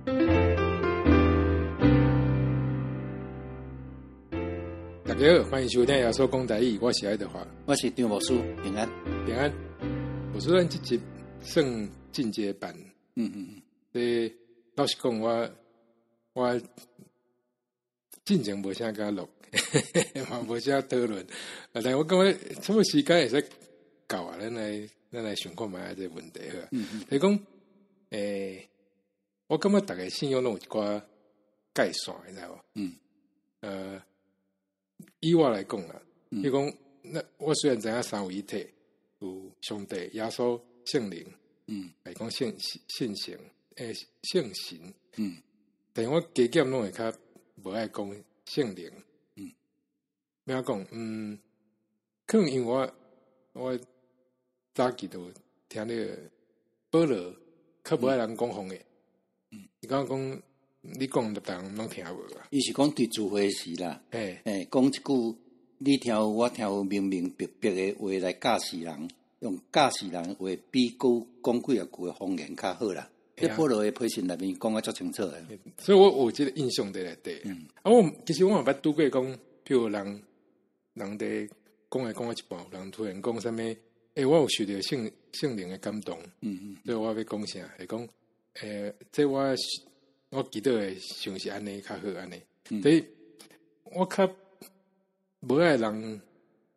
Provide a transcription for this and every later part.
大家好，欢迎收听耶稣讲台语，我是爱德华，我是张牧师，平安。平安。牧师，咱这集算进阶版。所以老实讲，我进前无啥甲录，嘛无啥讨论。但我感觉什么时间会使到啊？咱来想看卖这个问题好啊。就是讲，我感觉大家信仰拢有一寡界线，你知无？以我来讲啦，比如讲，那我虽然知影三位一体，有上帝、耶稣、圣灵，来讲性性神，但我加减拢会较无爱讲圣灵，咩讲？可能因为我早期都听那个保罗，较无爱人讲方言，伊讲你讲的人拢听无啊？伊是讲对聚会时啦，讲一句你听有我听有明明白白的话来教示人，用教示人话比讲几啊句的方言较好啦。在保罗的批信内面讲啊足清楚的，所以我有这个印象在内底。其实我也捌拄过讲，譬如人伫讲来一半，人突然讲啥物？我有受到圣灵的感动，所以我要讲啥？会讲这我记得的像是安尼较好安尼，所以我较无爱人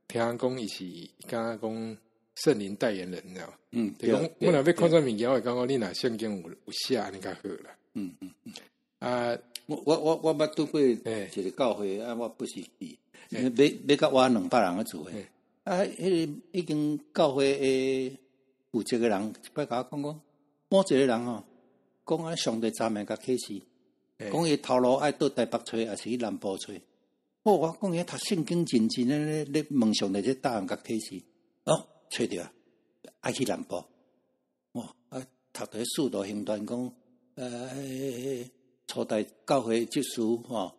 听讲伊是敢讲圣灵代言人了。就讲我若要看啥物件，我会感觉你若圣经有写安尼较好啦。我捌拄过一个教会啊，我不是去，要甲我200人去做诶。迄个已经教会诶负责诶人，一摆甲我讲，某一个人吼。讲上帝昨暝甲启示，讲伊头路爱到台北找，还是去南部找。我讲伊读圣经真咧问上帝这答案甲启示，找着爱去南部。读着四道行传讲，初代教会执事吼，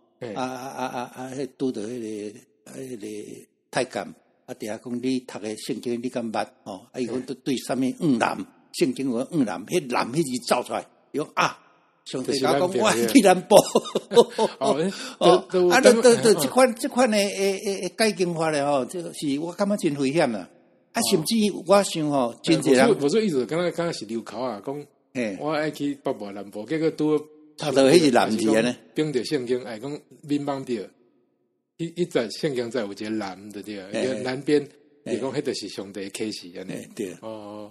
拄着迄个太监，底下讲你读的圣经你敢捌吼？伊讲对啥物男，圣经有男，迄男迄字造出来。用上帝甲讲我去南部，这款的改经法咧吼，这是我感觉真危险啦。甚至我想吼，真侪人，我说意思，刚刚是流口啊，讲我爱去北部南部，结果拄读到迄是男字呢，并着圣经，讲民邦着，一在圣经在有一个南的对，一个南边，伊讲迄就是上帝启示安尼。对，好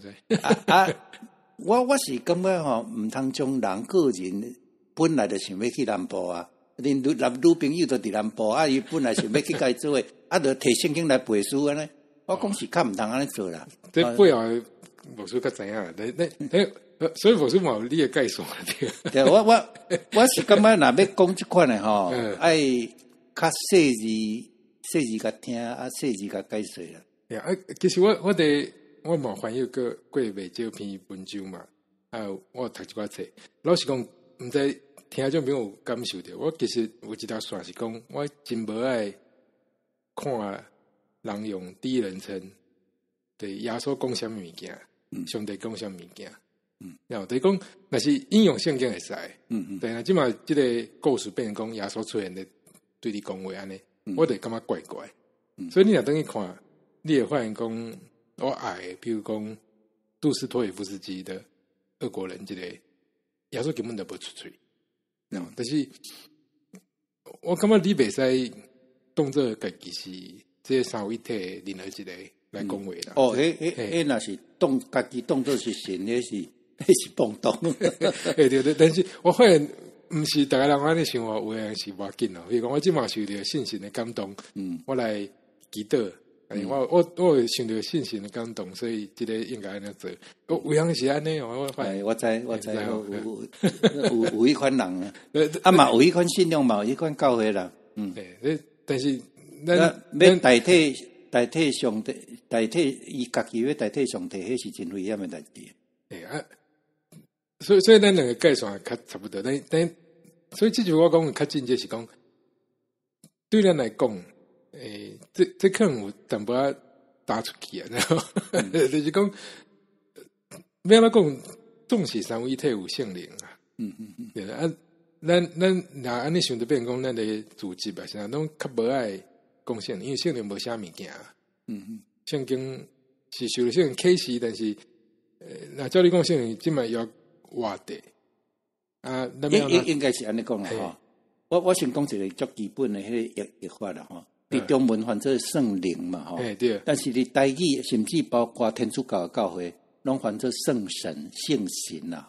知。我是感觉吼，毋通将人个人本来就想要去南部啊，恁女朋友就伫南部啊，伊本来想要去甲伊做诶，就摕圣经来背书安尼。我讲是较毋通安尼做啦。这背后牧师较知影，所以牧师嘛有你诶介绍对，我是感觉若要讲即款诶吼，爱较细字甲听啊，细字甲解说啦。其实我嘛翻译过袂少篇文章嘛，我读一寡册。老实讲，毋知听众朋友感受着。我其实有一条线是讲，我真无爱看人用第一人称对耶稣讲啥物件，上帝讲啥物件。然后就是讲，若是引用圣经会使，但若即嘛即个故事变成讲耶稣出现咧对你讲话安尼，我就感觉怪怪。所以你若等去看，你会发现讲。我爱，比如讲杜斯托耶夫斯基的俄国人，这个耶稣根本就无出嘴，但是我感觉你袂使当作家己是这三位一体任何一个来讲话啦。若是家己当作是神，那是蹦动。对，但是我发现毋是大家人安尼想法，有诶是无紧咯。比如讲，我即马受到信心的感动，我来祈祷。我想到信心的感动，所以这个应该安尼做。有样是安尼哦，我知有一款人啊，嘛有一款信仰嘛，有一款教会啦。对，但是要代替上帝，代替伊家己要代替上帝，迄是真危险的代志。所以咱两个概算较差不多，但所以这句我讲较进阶是讲，对咱来讲。这可能有淡薄仔打出去啊，就是讲，要安怎讲，总是三位一体有圣灵啊，对啊，咱若安尼想着变讲，咱的组织吧，现在拢较无爱讲圣灵，因为圣灵无啥物件。圣经是受了圣灵启示，但是那照你讲圣灵，即卖要活地啊，应该是安尼讲啦吼。我先讲一个足基本的迄个译法啦吼。伫中文翻做圣灵嘛吼，对。但是伫台语甚至包括天主教的教会，拢翻做圣神、圣神啦。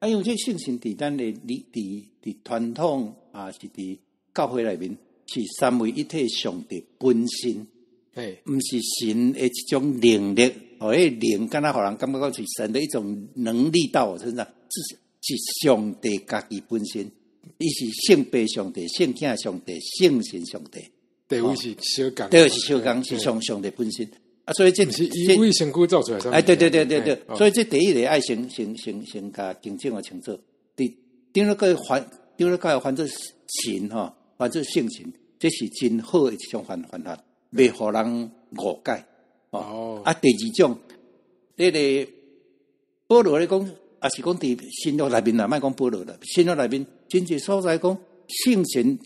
因为这圣神伫咱的伫传统啊，是伫教会内面是三位一体上帝本身，毋是神的一种能力，互迄灵敢若互人感觉到是神的一种能力到我身上，是上帝家己本身，伊是圣父上帝、圣子上帝、圣神上帝。地位是小共，地位是小共，是上帝本身啊，所以这是以为身躯造出来。对，所以这第一个爱先甲竞争的清楚。顶了个还做神吼，还做圣神，这是真好的一种方法，袂互人误解。啊，第二种，个保罗咧讲，也是讲伫新约内面啦，莫讲保罗啦，新约内面真侪所在讲圣神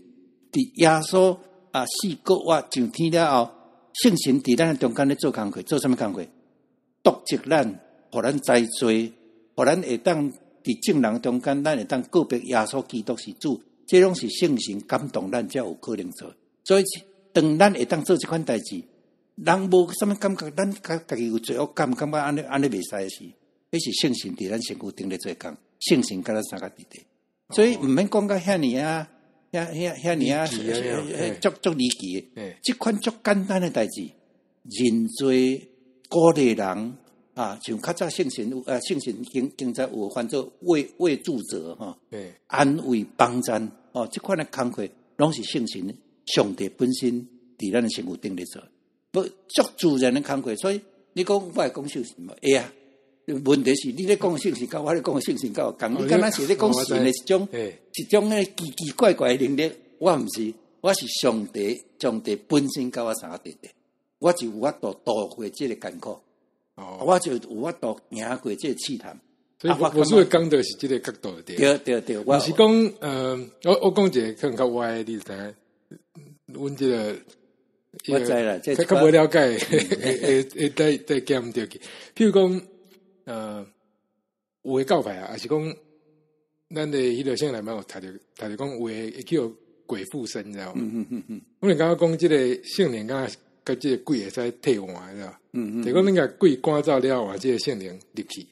伫耶稣。死过活上天了后，圣神伫咱中间咧做工课，做什么工课？督责咱，互咱栽罪，互咱会当伫正人中间，咱会当告别耶稣基督是主，这拢是圣神感动咱才有可能做。所以，当咱会当做这款代志，人无什么感觉，咱家己有罪恶感，感觉安尼袂使的事，迄是圣神伫咱身躯顶咧做工，圣神甲咱三个伫地，所以毋免讲到遐尼啊。遐尼啊，足离奇的，即款足简单的代志，人罪鼓励人啊，像较早圣神经在有翻做为助者哈，安慰帮赞哦，即款的工课拢是圣神上帝本身伫咱的身躯顶咧做，不足自然的工课，所以你讲我会讲圣神嘛？会啊。问题是，你咧讲圣神，甲我咧讲圣神，甲有共。你敢若是咧讲神的一种咧奇奇怪怪的能力，我毋是，我是上帝本身甲我相合的，我就有法度度过这个艰苦，我就有法度行过这个试探。所以我所讲的是这个角度的。对，我是讲我讲一个可能较歪的例子，阮这个我知啦，这较无了解，会再减掉去，譬如讲。有诶教派啊，还是讲咱的迄个圣内面有读着讲有诶会叫鬼附身，知道吗？我们刚刚讲即个圣灵，甲即个鬼会使替换，知道？就讲恁甲鬼赶走了后，即个圣灵入去。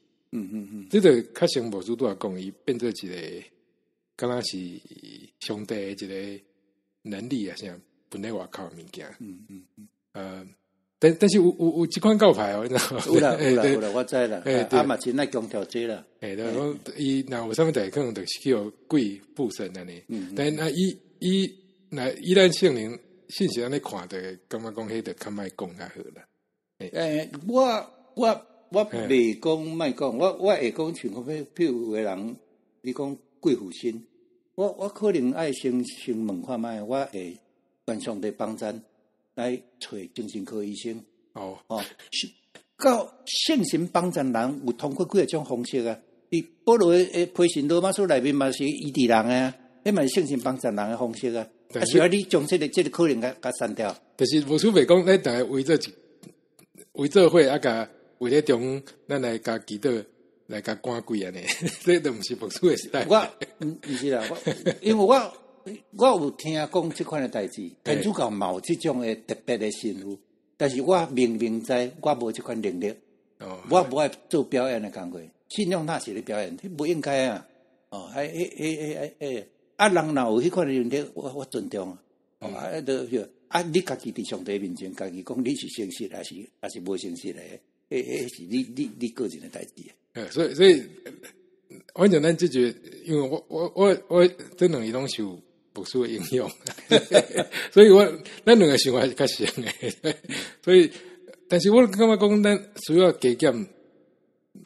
即个较像无主拄啊讲，伊变做一个，敢若是上帝一个能力啊，啥分咧外口物件。但是有即款教派哦，你知道吗？有啦，我知啦。啊嘛，真爱强调这啦。讲伊若有啥物代可能就是叫鬼附身安尼。但那伊咱圣灵信息安尼看的，感觉讲迄个较莫讲较好啦。我袂讲莫讲，我会讲像譬如有个人，你讲鬼附身，我可能爱先问看卖，我会愿上帝帮咱。来找精神科医生到圣神帮助人有通过几种方式啊？伫保罗诶培训罗马书内面嘛是医治人啊，迄嘛是圣神帮助人诶方式啊。啊，是要你将这个可能甲删掉。但是无所谓讲，咱大家为做伙啊，甲为咧中，咱来甲祈祷，来甲赶鬼安尼，这都毋是牧师诶时代。我毋是啦，因为我有听讲这款的代志，天主教嘛有这种的特别的神父，但是我明知我无这款能力，我无爱做表演的工作，信仰那是咧表演，不应该啊！人若有迄款的能力，我尊重你家己伫上帝面前，家己讲你是诚实，还是无诚实嘞？是你个人的代志。所以，反正咱解决，因为我这两个拢受牧师的影响，所以咱两个想法是较像的。所以，但是我感觉讲，咱需要加减，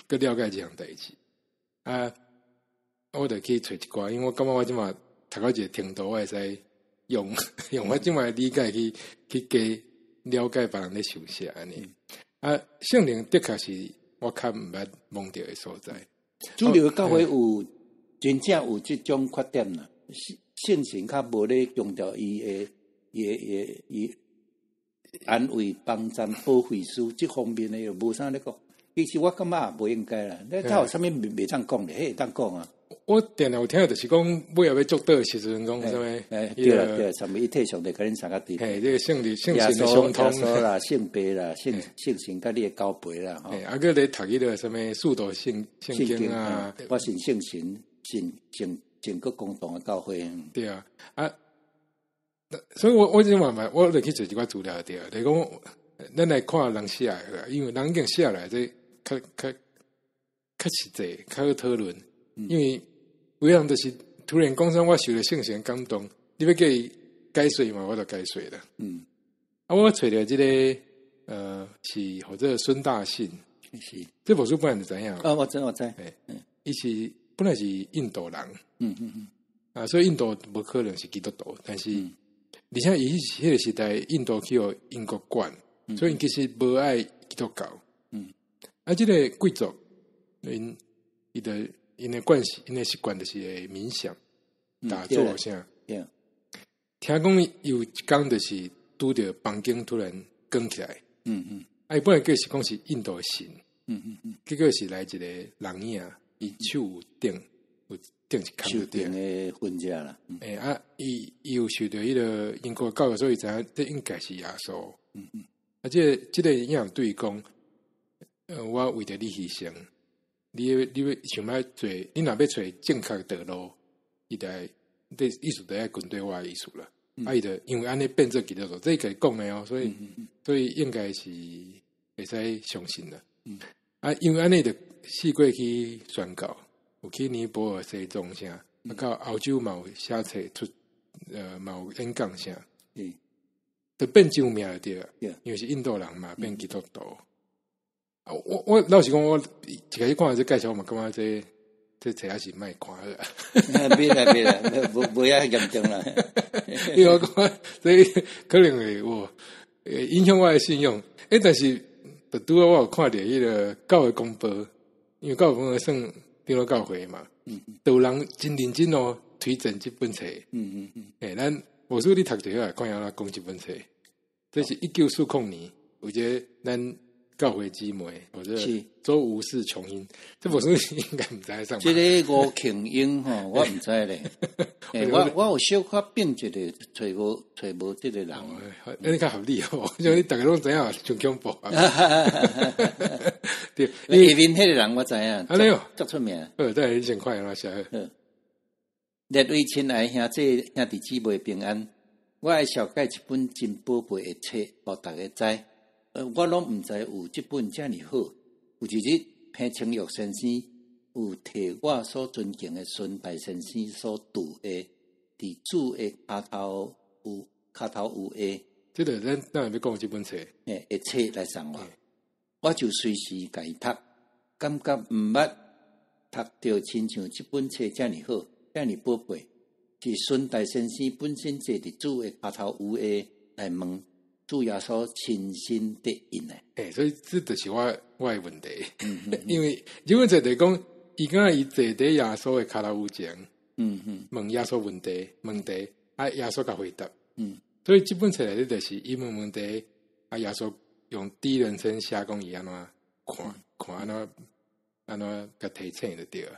去了解这项代志啊。我就去找一寡，因为我感觉我即马读到一个程度，我会使用我即马理解去加了解别人咧想啥安尼。圣灵的确是我较毋捌忘掉的所在。主流教会有真正有即种缺点啦，性情较无咧强调伊安慰、帮衬、保护师即方面诶，又无啥咧讲。其实我感觉也无应该啦，那他有啥物袂当讲咧？迄会当讲啊。我定定有听到，就是讲尾后要做倒时阵讲啥物？对啦，什么一体上帝甲恁三个地，这个性情的相通啦，性别啦，性情甲你诶交配啦，吼。啊，个咧读迄个什么速度性经啊，我是性情整个共同诶教会。对啊，所以我真慢慢，我就去做一寡资料对啊，就是讲咱来看人写诶，因为人已经写来这较实际，较好讨论，因为。有人就是突然讲声，我受了性情感动，你要叫伊解释嘛，我就解释了。我找到这个是或者孙大信，是这本书本来就知影。我知。伊是本来是印度人。所以印度无可能是基督徒，但是而且伊迄个时代，印度去互英国管，所以其实无爱基督教。这个贵族，因的惯习，因的习惯就是会冥想、打坐啥。听讲有一天就是拄着房间突然关起来。伊本来就是讲是印度的神。结果是来一个人影，伊手有顶一空手顶的分家啦。伊有受到迄个英国教育，所以知影这应该是耶稣。这个影对伊讲，我为着你牺牲。你要想要做，你若要找正确道路，伊在这意思就爱跟对我的意思了。伊就因为安尼变做基督徒，这个讲的哦，所以应该是会使相信的。因为安尼就四过去宣告，有去尼泊尔西藏啥，到澳洲嘛有写册出，嘛有演讲啥，就变救命了对，因为是印度人嘛，变基督徒。我老实讲，我一开始看这介绍，我嘛感觉这册还是莫看了。别啦，无遐严重啦。因为我讲这可能会影响我的信用。但是就拄好我有看到迄个教会公报，因为教会公报算顶落教会嘛，都有人真认真哦推荐这本册。咱无说你读者来看下啦，讲这本册，这是1940年，有一个咱。教会姊妹或者周吴氏琼英，这本书应该唔知上。这个吴琼英吼，我唔知咧。我有小可变一个找无这个人。你较合理哦，像你大家拢知影上恐怖啊。对，下面迄个人我知影，安尼哦，足出名。对，你先快让他写。列位亲爱兄弟姊妹平安，我会小介一本真宝贝的册，互大家知。我拢毋知有即本遮尔好，有一日潘清玉先生有摕我所尊敬的孙大先生所读的伫主的骹头有的，即个咱要讲即本册，的册来送我就随时甲伊读，感觉毋捌读着亲像即本册遮尔好，遮尔宝贝，是孙大先生本身坐伫主的骹頭有的来問。主耶穌親身得印的，所以這就是我的問題。因為這本冊就講，伊講伊坐在耶穌的腳頭前，問耶穌問題，耶穌甲回答。所以這本冊內底就是伊問題，耶穌用第一人稱寫講伊安怎看安怎甲提醒就對了。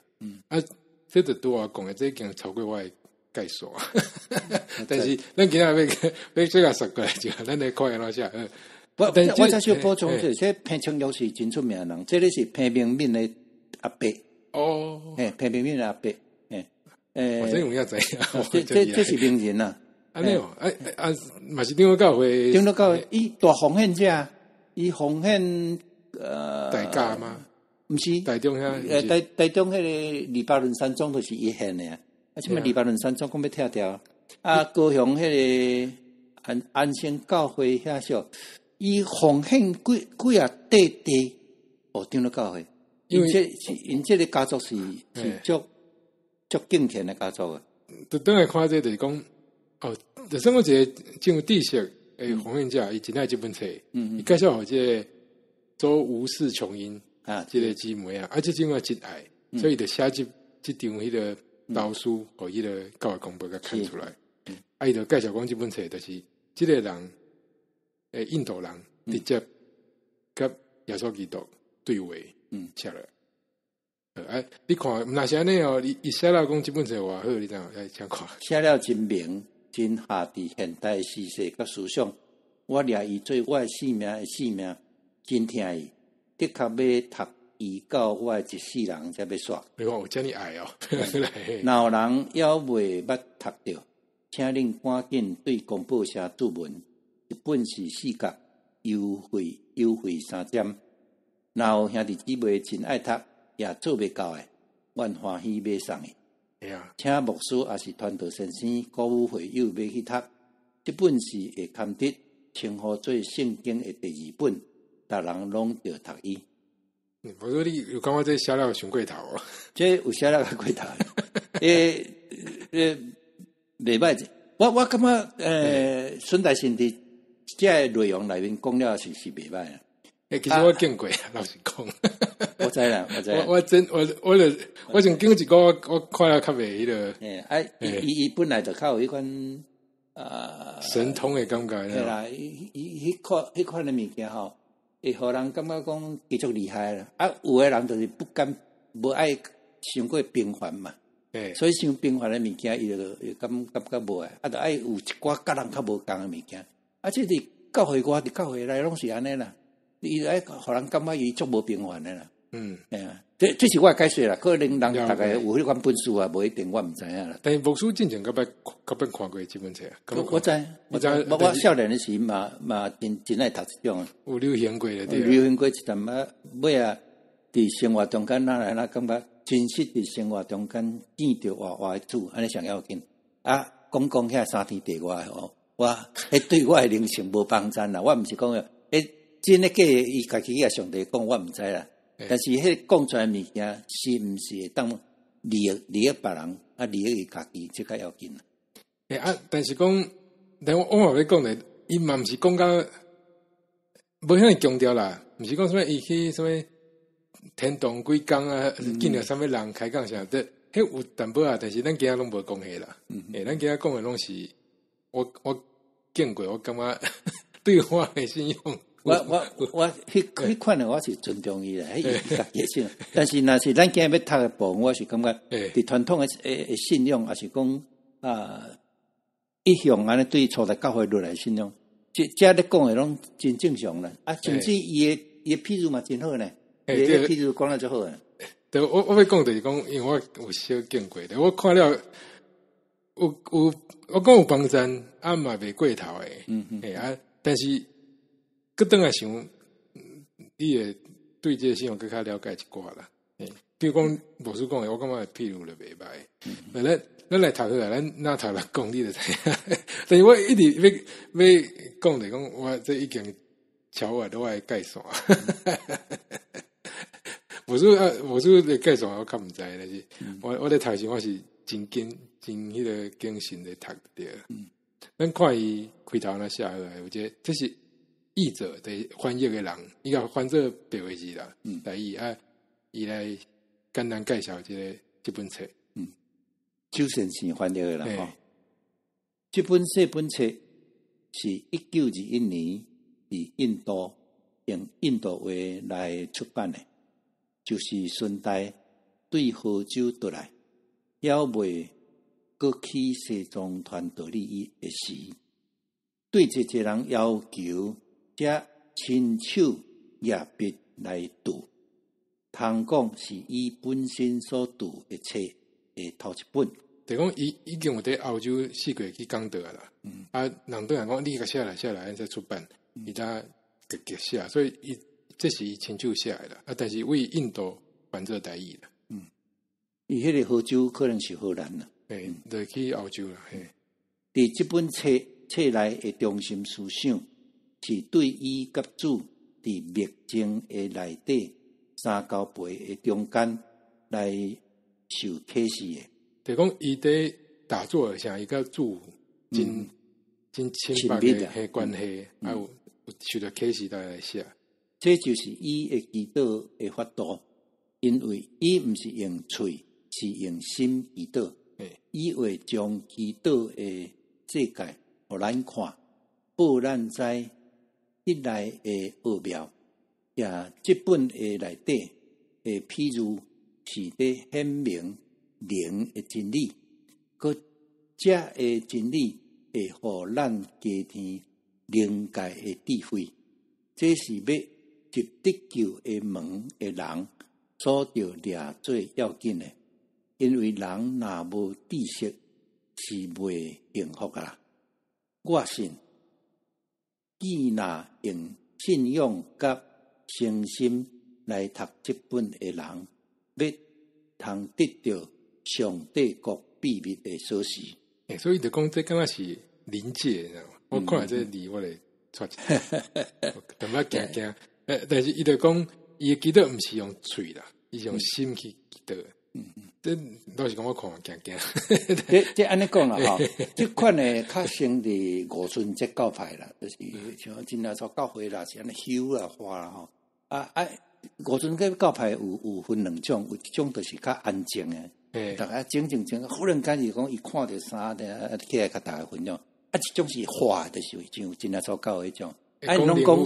這就對我講的，這已經超過我的。概述，但是咱今仔要做个10個來就，咱來看一下。我再小補充一下，潘清玉是真出名人，這裡是潘明敏的阿伯。潘明敏的阿伯。我真有影知啊，這是名人啊。安尼哦，嘛是頂個教會。頂個教會，伊大奉獻者，伊奉獻大家嗎？毋是，台中遐。台中迄個黎巴嫩山莊就是伊獻的啊。即麼黎巴嫩山總共要拆掉，高雄迄個安興教會遐少，伊奉獻幾啊地，頂了教會，因這個家族是足敬虔的家族啊。就等來看這就是講，就算我一個進入知識誒奉獻者，伊真愛這本冊，伊介紹互這個周吳氏瓊英這個姊妹啊，這姊妹真愛，所以就寫這張迄個。老师互迄个教育公报甲看出来。伊就介绍讲即本册就是即个人，印度人直接甲耶稣基督对话，写落。你看，若是安尼哦，伊写了讲即本册偌好，你知影？来请看。写了真明，真下伫现代时势甲思想。我掠伊做我性命的性命，真疼伊，的确要读伊到我一世人才要煞。你看有遮尔爱哦，若有人还袂捌读着，请恁赶紧对公报社注文，一本是4角，优惠3点。若有兄弟姊妹真爱读，也做袂到诶，阮欢喜买送诶。请牧师也是传道先生鼓舞会友买去读，这本是会堪得称呼做圣经的第2本，逐人拢着读伊。无说你有感觉这写了伤过头哦？这有写了过头，袂歹者。我感觉孙大仙伫这内容内面讲了是袂歹啊。其实我见过，老实讲。我知啦，我前经一个我看了较袂迄个。伊本来就较有迄款神通的感觉。对啦，迄款的物件吼，会互人感觉讲继续厉害啦。有的人就是不甘，无爱伤过平凡嘛。所以伤平凡的物件，伊就感觉无爱，就爱有一寡甲人较无共的物件。这伫教会外伫教会内拢是安尼啦。伊爱互人感觉伊足无平凡的啦。这是我的解说啦。可能人大概有迄款本事啊，无一定我毋知影啦。但是牧师进前甲捌看过即本册啊？我知。我少年的时嘛真爱读这种。有流行过了，对。流行过一阵尾啊，伫生活中间感觉真实伫生活中间见着活的主，安尼上要紧。讲遐3天地外吼，迄对我的灵性无帮助啦。我毋是讲真诶假诶，伊家己甲上帝讲，我毋知啦。但是迄讲出来物件是毋是会当利益别人，利益伊家己，即个要紧啦。但是讲，但我嘛要讲咧，伊嘛毋是讲到无遐强调啦，毋是讲什么伊去什么天堂几工啊，见着什么人开讲啥，迄有淡薄啊，但是咱今仔拢无讲迄啦。咱今仔讲诶拢是我见过，我感觉对我诶信用。我迄款的我是尊重伊啦，迄伊家己信。但是若是咱今日要读的部分，我是感觉伫传统的信仰，也是讲一向安尼对初代教会落来信仰，这咧讲的拢真正常啦。甚至伊的譬如嘛真好呢，伊的譬如讲了就好啊。对，我要讲就是讲，因为我有小见过的，我看了有我讲有帮助，嘛袂过头诶。但是。佮倒来想，你会对这个信用更加了解一寡啦。比如讲牧师讲的，我感觉譬如就袂歹。咱来读好啊，咱哪读来讲你就知影。但是我一直要讲就讲，我这已经超越了我的界线。牧师的界线我较毋知，但是我咧读时我是真迄个精神咧读着。咱看伊开头那写好来，我觉得这是。译者的翻译的人，伊个翻做白话字啦，来伊来简单介绍这本册。周先生翻译的人吼，这本册是1921年伫印度用印度话来出版的，就是顺带对河州倒来，要未过去西藏传道理的时，对这些人要求。这亲手压笔来读，通讲是伊本身所读的册的头一本。就讲伊已经有在澳洲4个月去讲道啦。人对人讲，你甲写来，再出版，伊才直写，所以这是伊亲手写的啦。但是为印度翻做台语啦。伊迄个河州可能是荷兰啦。就去澳洲啦。伫这本册内的中心思想。是对伊甲主伫密经的内底三交陪的中间来受启示的。就讲伊伫打坐上，伊甲主真亲密的关系，有受到启示来写。这就是伊的祈祷的法度，因为伊毋是用嘴，是用心祈祷。以为将祈祷的世界互咱看，报咱知迄内的奥妙，也即本的内底譬如是伫显明灵的真理，佮这的真理会互咱加添灵界的智慧。这是要入得救的门的人所着掠做要紧的，因为人若无知识是袂幸福噶啦。我信，既若用信仰甲诚心来读这本的人，要通得到上帝国秘密的锁匙。所以就讲这敢若是临界，你知道吗？我看来这离我来出去，淡薄惊惊。但是伊就讲，伊的祈祷毋是用嘴啦，伊是用心去祈祷。这倒是讲我看惊惊。这安尼讲啦吼，这款呢较先伫五旬节教派啦，就是像真正做教会啦，是安尼修啦、花啦吼。五旬节教派有分两种，有一种就是较安静的，大家静，忽然间是讲伊看到啥的，起来甲大家分享。一种是花，就是像真正做教迄种。拢讲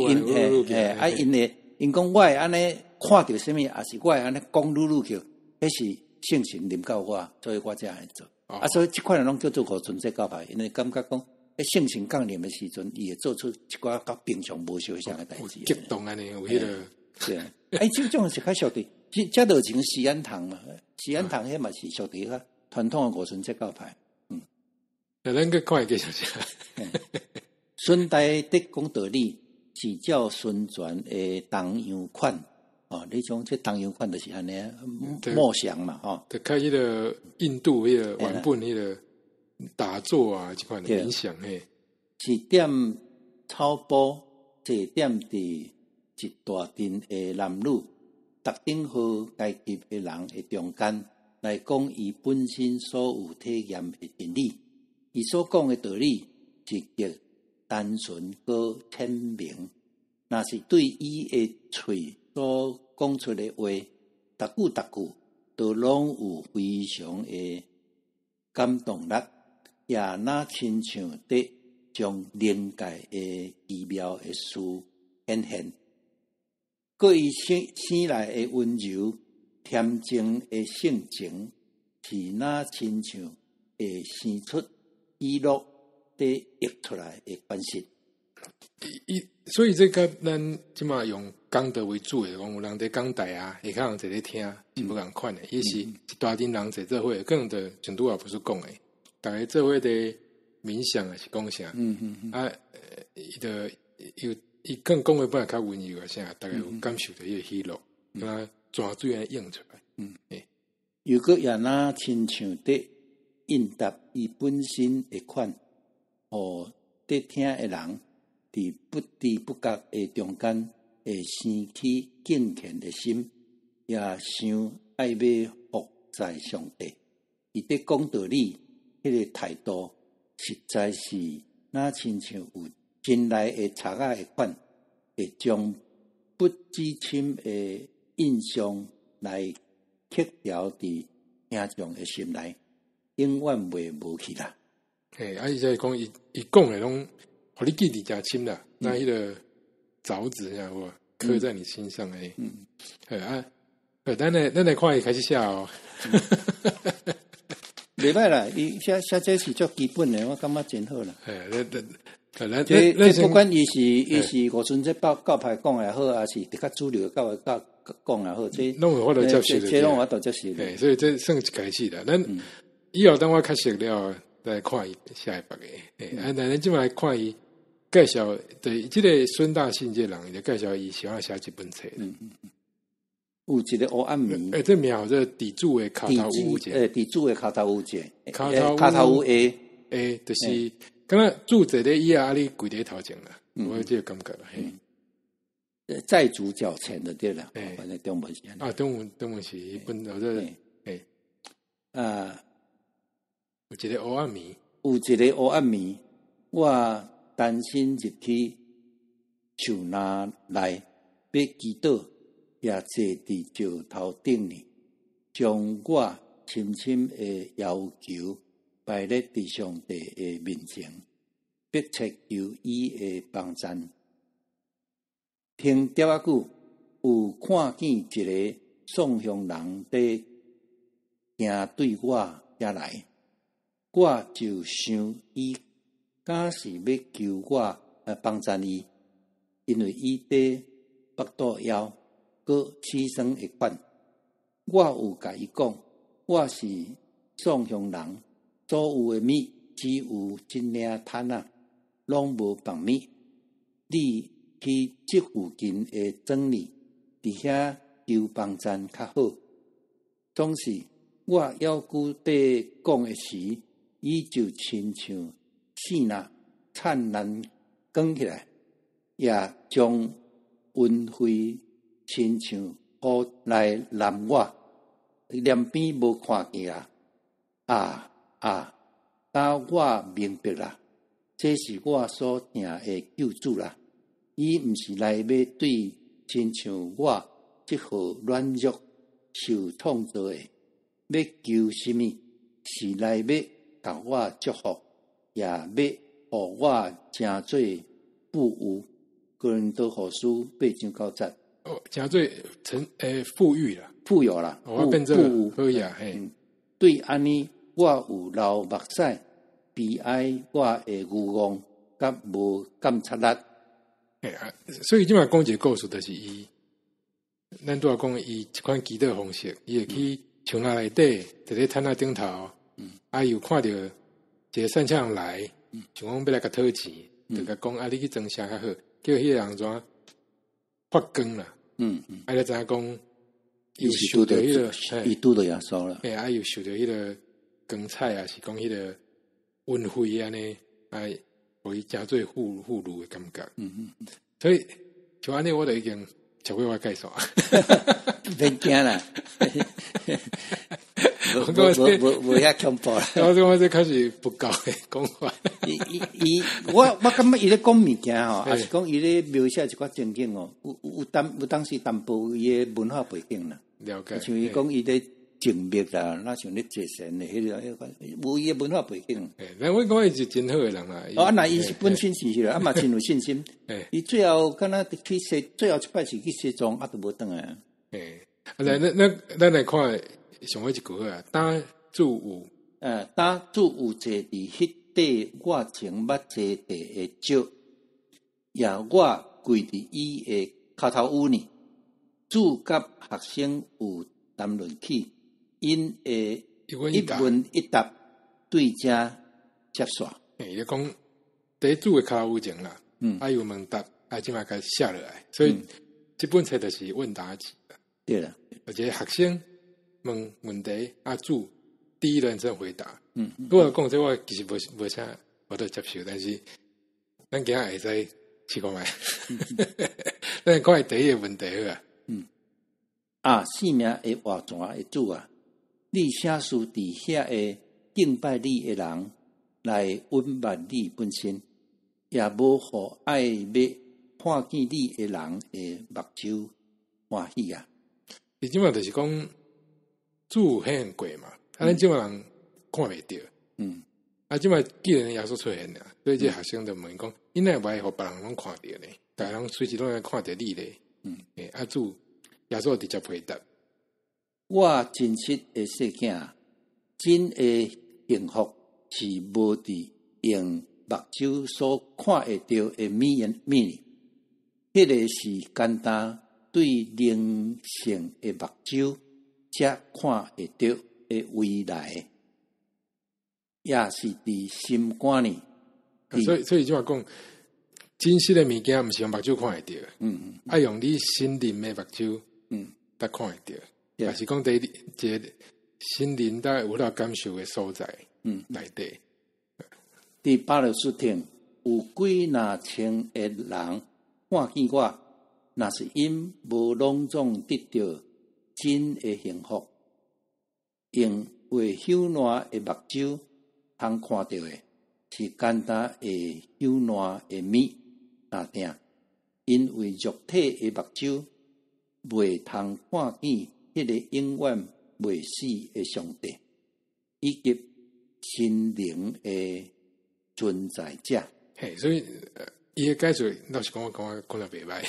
因因讲我安尼看到什么，也是我安尼讲噜叫，迄是圣神临到我，所以我才安尼做。所以这款人拢叫做五旬节教派，因为感觉讲，圣神降临的时阵，伊会做出一寡甲平常无相像的代志。激动安尼，有迄个。是啊，这种是较属于，这就像西安堂嘛，西安堂迄嘛是属于较传统的五旬节教派。咱个看继续讲。孙大德讲道理，是照孙传的东洋款。你讲这东洋款就是安尼默想嘛，就看迄个印度迄个原本迄个打坐啊，这款的冥想是点草埔，坐点伫一大阵的男女，特定好阶级的人的中间来讲，伊本身所有体验的真理。伊所讲的道理是极单纯和鲜明，若是对伊的嘴所讲出的话，逐句都拢有非常的感动力，也若亲像伫将灵界的奇妙的事显现，佮伊生来的温柔、恬静的性情，是若亲像会生出记录的译出来的关系。所以这个咱即马用讲道为主的，讲有人在讲台啊，会较人在咧听，是不共款的。也是一大群人在做伙，可能就像拄啊不是讲的，大家做伙的冥想啊是讲啥？伊更讲的本来较温柔啊，啥，大家有感受到伊个喜乐，啊，泉水安映出来。如果也若亲像的应答伊本身的款，得听的人伫不知不觉的中间，会生起敬虔的心，也想爱要服在上帝。伊伫讲道理，迄个态度实在是若亲像有真来的贼仔的款，会将不知深的印象来刻条伫听众的心内，永远袂无去啦。伊在讲伊讲的拢，互你记伫诚深啦。那迄个凿子呀，我刻在你心上诶。咱来看伊开始写哦。袂歹啦，伊写这是足基本的，我感觉真好啦。这不管伊是五旬节教派讲也好，还是较主流教讲也好，这拢有法度接受的。这拢有法度接受的。所以这算一开始啦。咱以后等我较熟了，再看伊下一别个。咱即摆看伊介绍，对即个孙大信这人，就介绍伊喜欢写一本册。有一个黑暗面，这名这地主的卡头乌节，地主的卡头乌节，卡头乌就是敢若住在咧伊啊，你跪伫头前啦，我这个感觉啦。债主缴钱的对啦，反正中文是中文是一本或者有一个黑暗面，我单身入去树林内要祈祷，也坐伫石头顶呢，将我深深的要求摆咧伫上帝的面前，迫切求伊的帮赞。听第二句，有看见一个送向人伫行对我遐来，我就想伊敢是要求我帮赞伊，因为伊伫腹肚枵，佮牺牲一款。我有甲伊讲，我是送向人，所有的米只有一领炭啊，拢无放米。你去即附近的庄里，伫遐求帮赞较好。总是我要求伫讲的时，伊就亲像星若灿烂光起来，也将温辉亲像雨来淋我，连边无看见啊！当我明白啦，这是我所定的救主啦。伊毋是来要对亲像我即号软弱受创造的，要求什么？是来要甲我祝福，也要互我诚做富有。个人都好书8章9节。哦，诚做富裕啦，富有啦，我变做可以啊，嘿。对安尼，我有流目屎，悲哀我的愚妄，甲无感察力。所以即摆讲一个故事，就是伊，咱拄仔讲伊一款祈祷方式，伊会去墙仔内底，伫咧摊仔顶头，有看到一个善巧人来，想讲要来甲讨钱，就甲讲你去装啥较好，叫迄个人怎发光啦，就知影讲，伊受到迄个，伊拄到耶稣了，又受到迄个光彩啊，是讲迄个温辉安尼，互伊诚做富裕的感觉。所以像安尼，我就已经超过我介绍啊。别惊啦，无遐恐怖啦。我这开始不高的讲法。我感觉伊咧讲物件吼，也是讲伊咧描写一寡情景哦，有当时淡薄伊的文化背景啦。了解。像伊讲伊咧静谧啦，那像咧节神的迄个，有伊的文化背景。但我讲伊是真好的人啦。那伊是本身是啦，嘛真有信心。伊最后敢若去西，最后一摆是去西藏，都无转来。那咱来看上尾一句啊，当主有，当主有坐伫迄块我前捌坐地的石，也我跪伫伊的骹头乌呢。主甲学生有谈论起。因会一问一答对遮接续。伊咧讲第一组的骹头有前啦，有问答，即马甲写落来，所以这本册就是问答集。对啦，而且学生问题，主第一人称回答。我讲这我其实无啥我都接受，但是咱今仔会使试看卖。咱看第一个问题好啊。生命的活泉的主啊！你写书伫遐个敬拜你的人来温密你本身，也无互爱要看见你的人的目睭欢喜啊！你即马就是讲主显过嘛，咱即马人看袂到。即马既然耶稣出现了，所以这学生就问讲：因奈袂互别人拢看到呢？大家拢随时拢会看到你咧。主耶稣直接回答。我真实的世界，真的幸福是无伫用目睭所看会到的美丽，迄个是简单对灵性的目睭才看会到的未来，也是伫心肝里。所以就话讲，真实的物件毋是用目睭看会到，爱用你心灵的目睭，才看会到。也是讲第一个心灵带有了感受的所在，内底。第86天，有几若千个人看见我，若是因无隆重得到真的幸福，用为朽烂的目睭通看到的，是简单的朽烂的米那定，因为肉体的目睭未通看见。迄个永远未死的上帝，以及心灵的存在者。嘿，所以伊个解说老实讲，我讲得袂歹。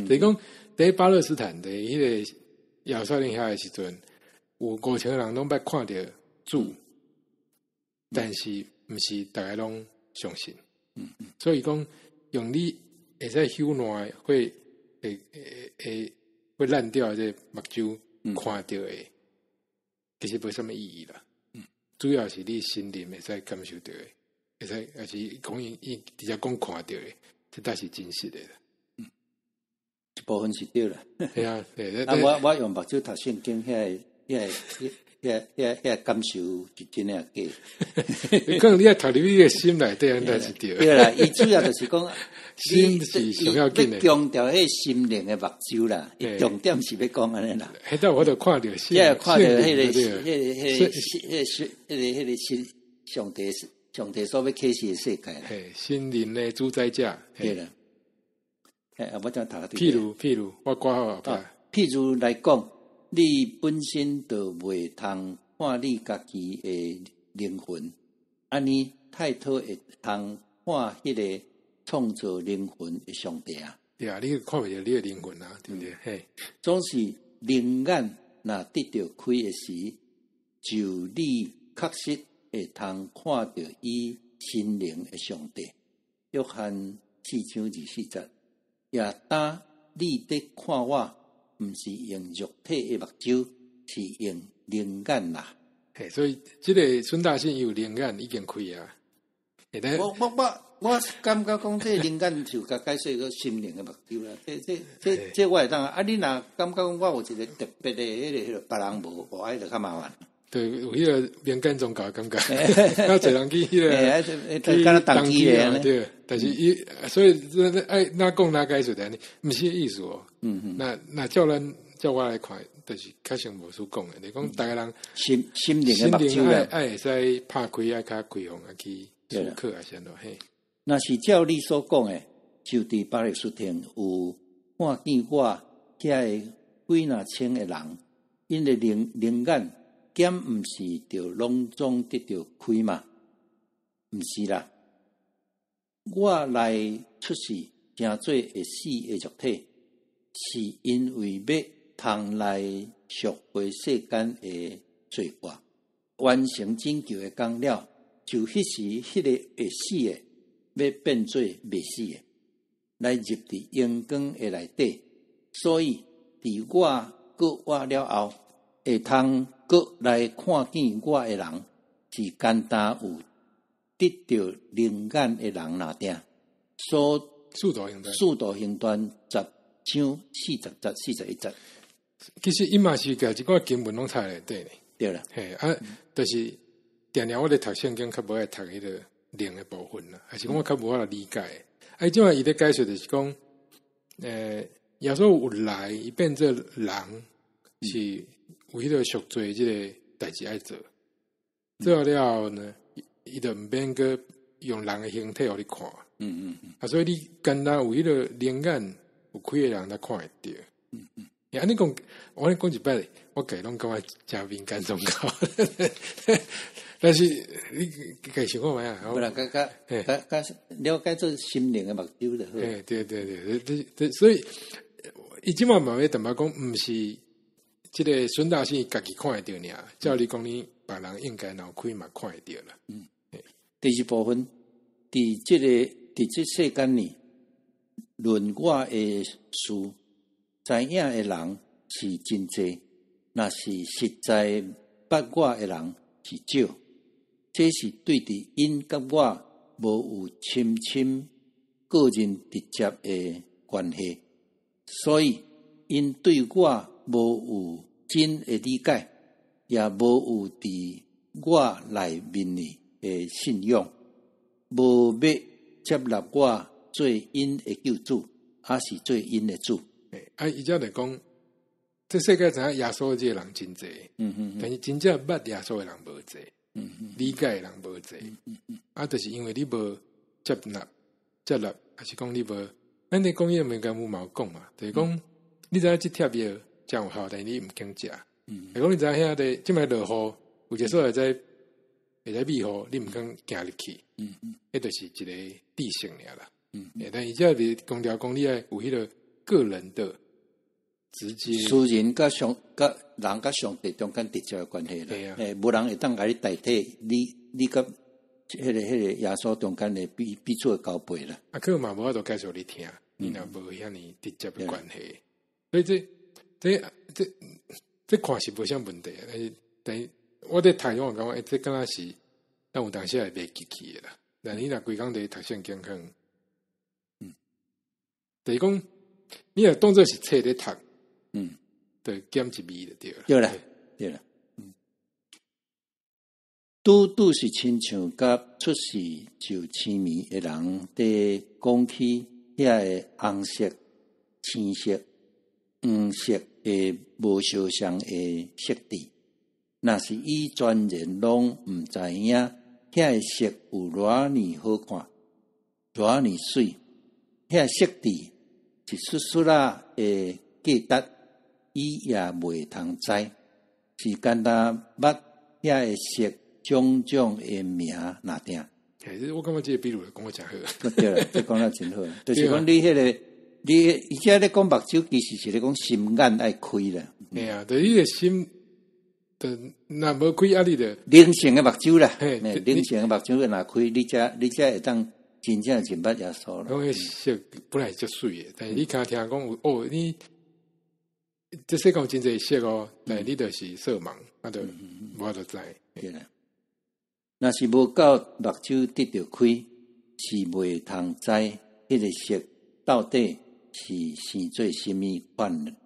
就是讲，在巴勒斯坦的迄个耶路撒冷遐的时阵，有5000个人拢捌看到主，但是毋是大家拢相信。所以讲，用你会使朽烂会烂掉这目睭看到的，其实无什么意义啦。主要是你心灵会使感受到的。会使，而是讲伊直接讲看到的，这才是真实的。一部分是对啦。系啊，我用目睭读圣经，遐感受是真诶假。可能你要读入你个心内底，那是对。对啦，伊主要就是讲心是上要紧的。强调迄心灵诶目睭啦，重点是要讲安尼啦。迄搭我就看到心，看到迄个上帝所要启示的世界啦，心灵的主宰者，对啦。我怎读？譬如，我挂好后摆。譬如来讲，你本身就袂通看你家己的灵魂，安尼太讨会通看迄个创造灵魂的上帝啊。对啊，你看袂着你的灵魂啊，对不对？嘿，总是灵眼若得到开的时，就你确实会通看到伊心灵的上帝。约翰4章24節，也當你得看我，毋是用肉體的目睭，是用靈眼啦。嘿，所以這個孫大仙有靈眼已經開啊。我感覺講，這靈眼就甲解釋個心靈的目睭啦。這我會當啊！你若感覺講我有一個特別的迄個，別人無，迄就較麻煩。對，有迄個靈眼宗教感覺，較濟人去迄個去當機嘅對。但是伊，所以愛哪講哪解說的，毋是意思哦。那叫我來看，就是較像無所講的。你講大家人心靈嘅目睭啦，愛會使拍開，愛較開放，去思考啊，啥咯嘿。若是照你所講的，就佇巴勒斯坦有看見我遐個幾若千個人，因為靈眼。兼毋是着攏總得到開嘛？毋是啦，我來出世，成做會死的肉體，是因為要通來贖回世間的罪惡，完成拯救的工了，就迄時迄個會死的，要變做未死的，來入佇陽光的內底，所以佇我過活了後，會通。閣來看見我的人，是簡單有得到靈眼的人那定。速度行傳10章40節41節。其實伊嘛是甲一個經文攏插內底咧。對啦，嘿就是定定我哋讀聖經較無愛讀迄個靈的部分啦，還是講我較無法理解。即馬伊咧解說就是講，耶穌有來，伊變做人是。有迄個贖罪即個代志愛做，做了後呢，伊就毋免閣用人的形體互你看。所以你簡單有迄個靈眼有開的人，才看會到。安尼講，我安尼講一擺，我家攏感覺真敏感宗教。但是你家想看覓啊？不啦，甲了解做心靈的目睭就好。對，所以伊即馬嘛要淡薄講，毋是。即個孫大仙家己看會到爾，照你講，你別人應該腦開嘛看會到啦。第二部分，佇即世間裡，論我的事，知影的人是真濟，若是實在捌我的人是少。這是對佇因甲我無有深個人直接的關係，所以因對我。無有真的理解，也無有佇我內面的信仰，無要接納我做因的救主，還是做因的主。伊則來講，這世界上耶穌這個人真濟，但是真正捌耶穌的人無濟，理解的人無濟。就是因為你無接納，還是講你無，咱哋講嘢唔敢有毛講嘛，就是講你知影這帖藥。真有效，但你毋肯食，讲你知影遐个即摆落雨，有一所会在密雨，你毋敢行入去，迄就是一个地形尔啦。但伊只是公调讲，你爱有迄个个人的直接私人甲人甲上帝中间直接的关系啦。无人会当甲你代替你甲迄个耶稣中间的彼此的交配啦。啊，可嘛无法度介绍你听，你若无遐尼直接的关系，所以这看是无啥问题啊。但是我伫台湾感觉，这敢若是咱有当时会袂记起的啦。但你若规工伫读圣经可能，就是讲你若当作是册咧读，就减一味就对了。对啦。拄是亲像甲出世就痴迷的人，伫讲起遐个红色、青色、黄色的无相像的色地，若是伊全然拢毋知影，遐个色有偌尼好看，偌尼水，遐色地一丝丝仔的价值，伊也袂通知，是简单捌遐个色。种种的名哪定？我感觉这个比喻讲得真好。对啦，这讲得真好。就是讲你迄个，你而且咧讲目睭，其实是咧讲心眼爱开啦。啊，对，你的心，若无开啊，你的灵性的目睭啦，灵性的目睭若开，你才会当真正认捌耶稣啦。讲迄色本来就水的，但是你刚听讲哦，你这世界真侪色哦，但是你就是色盲，啊，就无法度知。对啦。若是无够目睭得着开，是袂通知迄个色到底是生做什么款。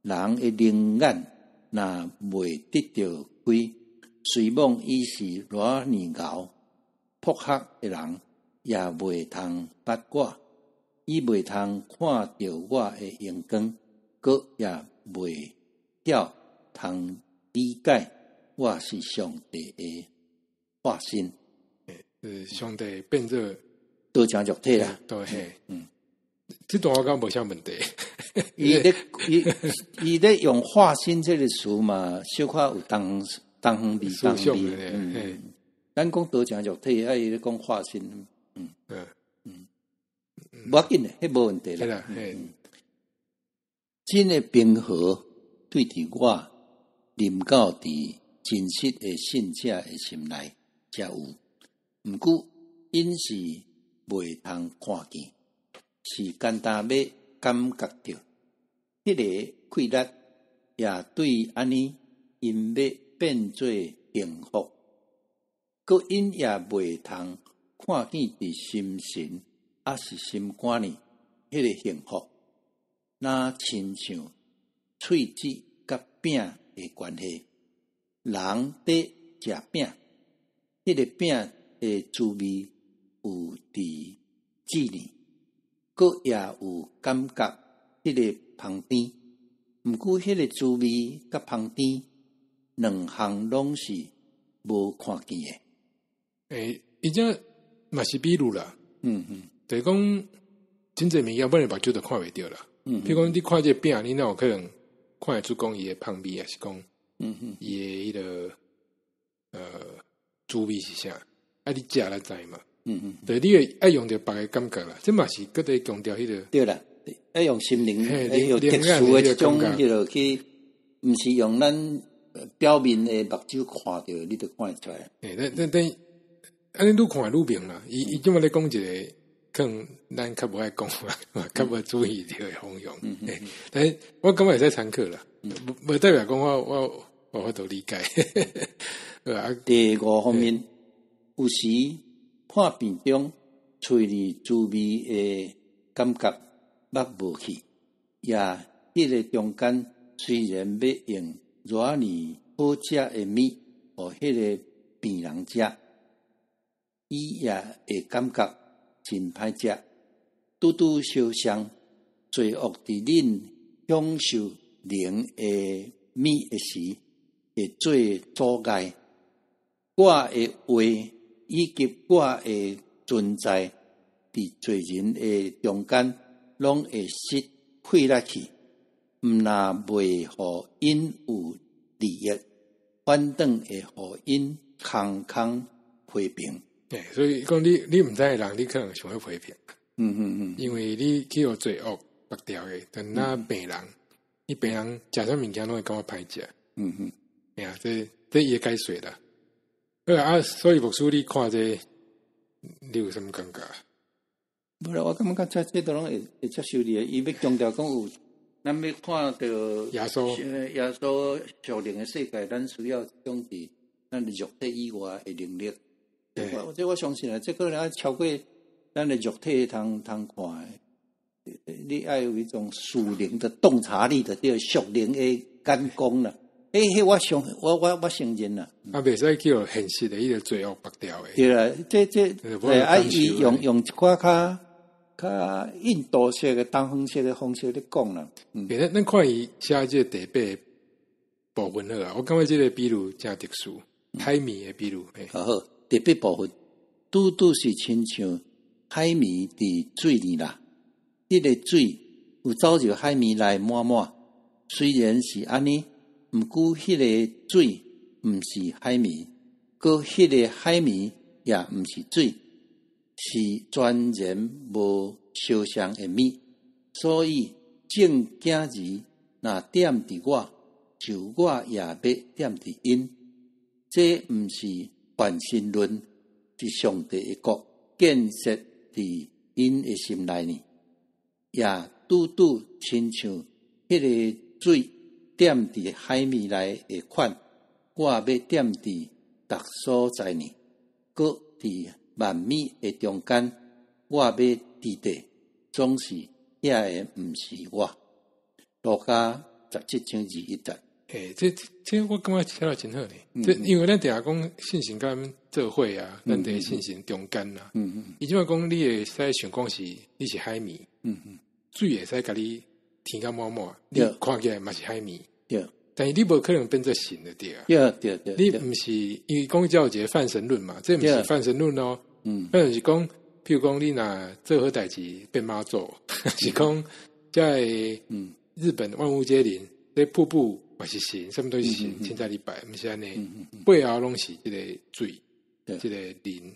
人的灵眼若袂得着开，虽望伊是偌尼牛朴黑的人，也袂通捌我，伊袂通看着我的阳光，佮也袂晓通理解我是上帝的化身，上帝变做多成肉体啦。对，这段我讲无啥问题。伊咧用化身这个词嘛，小可有当方味。咱讲多成肉体，伊咧讲化身，无要紧诶，迄无问题啦。真诶平和对伫我临到伫真实诶信者诶心内。才有，毋过因是袂通看见，是简单要感觉到，迄个快乐也对安尼，因要变做幸福，佮因也袂通看见伫心神，还是心肝呢？迄个幸福，那亲像喙齿甲饼的关系，人伫食饼。迄个饼的滋味有伫嘴里，佮也有感觉迄个芳甜。毋过迄个滋味甲芳甜两项拢是无看见诶。伊这嘛是比喻啦。就是讲真侪物件本来目睭就看袂着啦。譬如讲你看这个饼，你哪有可能看会出讲伊的芳味，还是讲伊的迄个滋味是啥？啊，你食了知嘛？对，你会爱用着别个感觉啦，这嘛是搁在强调迄个。对啦，爱用心灵，用特殊的一种迄落去，毋是用咱表面的目睭看着，你就看会出来。但安尼愈看愈明啦。伊即么咧讲一个，可能咱较无爱讲啦，较无注意这个方向。但是我感觉会使参考啦，无代表讲我法度理解。第五方面，有时看片中喙里滋味的感觉捌无去，也迄个中间虽然要用偌尼好食的米，互迄个病人食，伊也会感觉真歹食，拄拄烧伤，罪恶伫恁享受灵的米的时，会做阻碍。我的话以及我的存在，伫罪人的中间，拢会失溃落去。毋若袂互因有利益，反等会互因空空批评。所以讲你毋知的人，你可能想要批评。因为你去有罪恶白掉的，但那病人，你病人食啥物件拢会感觉歹食。这也该水啦。所以牧师你看这，你有什么感觉？无啦，我感觉这都拢会接受你的。伊要强调讲有，咱要看到耶稣属灵的世界，咱需要种伫咱的肉体以外的能力。我相信啊，这个人超过咱的肉体通看的，你要有一种属灵的洞察力的，对属灵的眼光啦。我承认啦。袂使叫现实的，伊个罪恶白掉的。对啦，伊用一寡较印度式的东方式的方式咧讲啦。咱看伊写这第8部分好啊，我感觉这个比如真特殊，海绵的比如。好，第8部分，拄拄是亲像海绵伫水里啦。迄个水有走入海绵内满满，虽然是安尼。毋过，迄个水毋是海绵，搁迄个海绵也毋是水，是全然无相像的米。所以正经字若点伫我，就我也要点伫因。这毋是泛心论，是上帝的国建设伫因的心内呢，也拄拄亲像迄个水。点伫海绵内的款，我要点伫逐所在呢。搁伫万米的中间，我要伫地，总是遐个毋是我。路加17章21节。这我感觉写得真好呢。因为咱定下讲信心甲做伙啊，咱伫信心中间啦。伊即摆讲你会使想讲是你是海绵，水会使甲你填甲满满，你看起来嘛是海绵。但是你无可能变做神的对啊。对，你毋是因为讲叫一个泛神论嘛，这毋是泛神论哦。那就是讲，譬如讲你若做好代志变妈祖，是讲在日本万物皆灵，这瀑布嘛是神，什么都是神，千载礼拜，毋是安尼。背后拢是这个水，这个灵。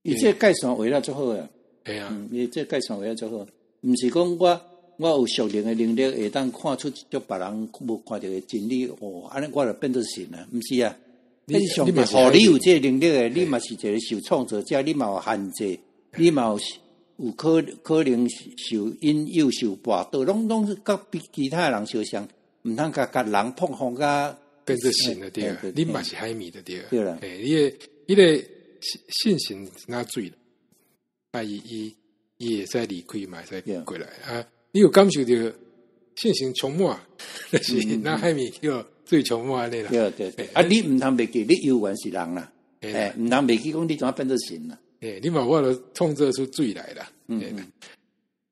伊这介绍为了做好啊。系啊，伊这介绍为了做好，毋是讲我有属灵的能力，会当看出就别人无看到的真理。安尼我就变做神啊？毋是啊，你上帝互你有这能力的，你嘛是一个受创造者，你嘛有限制，你嘛有可能受引诱、受绊倒，拢是甲其他人相像，毋通甲人碰碰甲变做神的对啊，你嘛是海绵的对啊。对啦，伊个信心哪水了？伊会使离开嘛，会使过来啊。你有感受到信心充满，就是那海绵叫最充满的啦。对，你毋通袂记，你犹原是人啦。毋通袂记讲你怎变做神啦。你嘛我就创造出水来啦。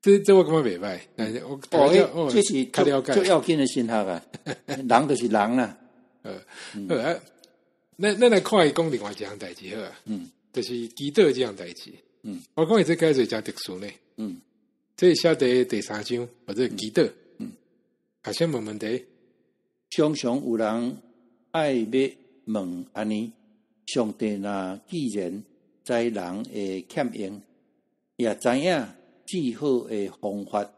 这我感觉袂歹，但是我这是较了解最要紧的信学啊。人就是人啦。咱来看伊讲另外一项代志好啊。就是基督这样代志。我讲伊这解释真特殊呢。这写第3章或者基督，好像问题。常常有人爱要问安尼，上帝若既然知人会欠用，也知影最好的方法，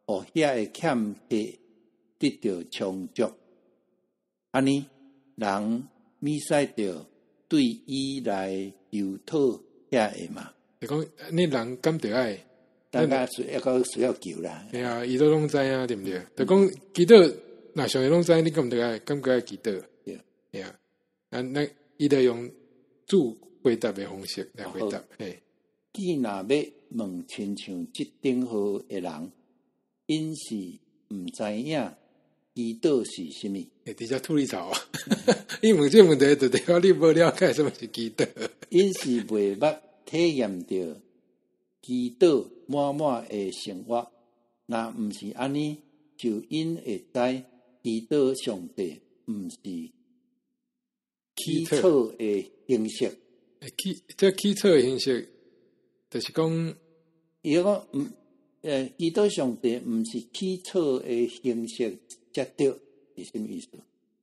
互遐个欠缺得到充足。安尼人咪使着对伊来求讨遐个嘛？就讲你人敢着爱？大家需要救啦。对啊，伊都拢知啊，对不对？就讲基督，那上帝拢知，你敢得爱？敢爱基督？对啊。那伊得用主回答的方式来回答。既若要问亲像即顶好的人，因是毋知影基督是啥物？直接吐你槽啊！你问这问题，就代表你无了解什么是基督。因是未捌体验到基督满满的生活，若毋是安尼，就因会知基督上帝毋是起初的形式。这起初的形式，就是讲，伊讲基督上帝毋是起初的形式，才对是什么意思？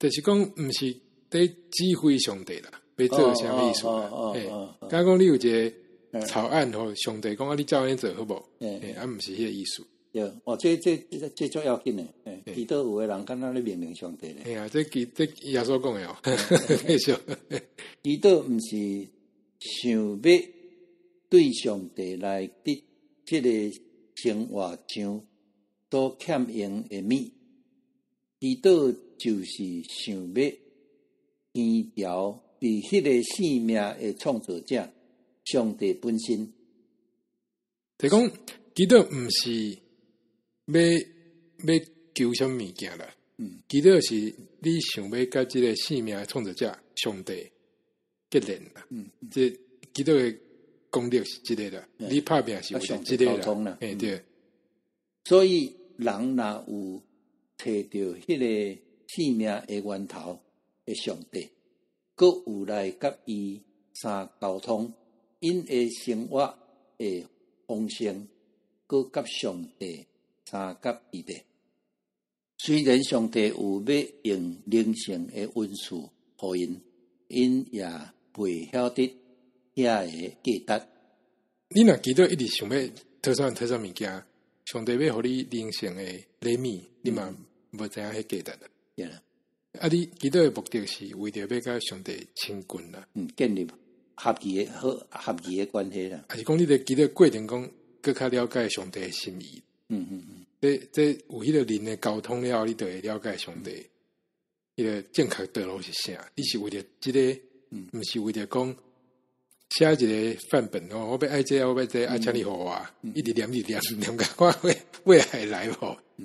就是讲毋是在指挥上帝啦，要做啥物意思啦？刚讲你有一个草案吼，上帝讲啊，你照安做好无？啊，毋是迄个意思。对，这足要紧诶！祈祷有诶人敢若咧命令上帝咧。哎呀，这耶稣讲诶哦，继续。祈祷毋是想要对上帝来得即个生活上所欠用诶物，祈禱就是想要天调被迄个生命诶创造者上帝本身。就讲祈禱毋是要求什物物件啦，祈禱是你想要甲即個生命創造者上帝結連啦，即祈禱嘅功力是即個啦，你拍拼是為咗即個啦，對。所以人若有找到迄個生命嘅源頭嘅上帝，閣有來甲伊相溝通，因嘅生活嘅豐盛，閣甲上帝相甲伊哋。雖然上帝有要用靈性嘅恩賜互因，因也袂曉得遐個價值。你若祈禱一直想要討啥物件，上帝要互你靈性嘅禮物，你嘛無知影迄價值啦。啊，你祈禱嘅目的是為着要甲上帝親近啦，建立合宜嘅關係啦。還是講你哋祈禱過程講更較了解上帝嘅心意？這有迄個人嘅溝通了後，你就會了解上帝迄個正確道路是啥。你是為着即個，毋是為着講寫一個範本哦，我要愛這，我要這，啊，請你互我，一直念甲看未來來無？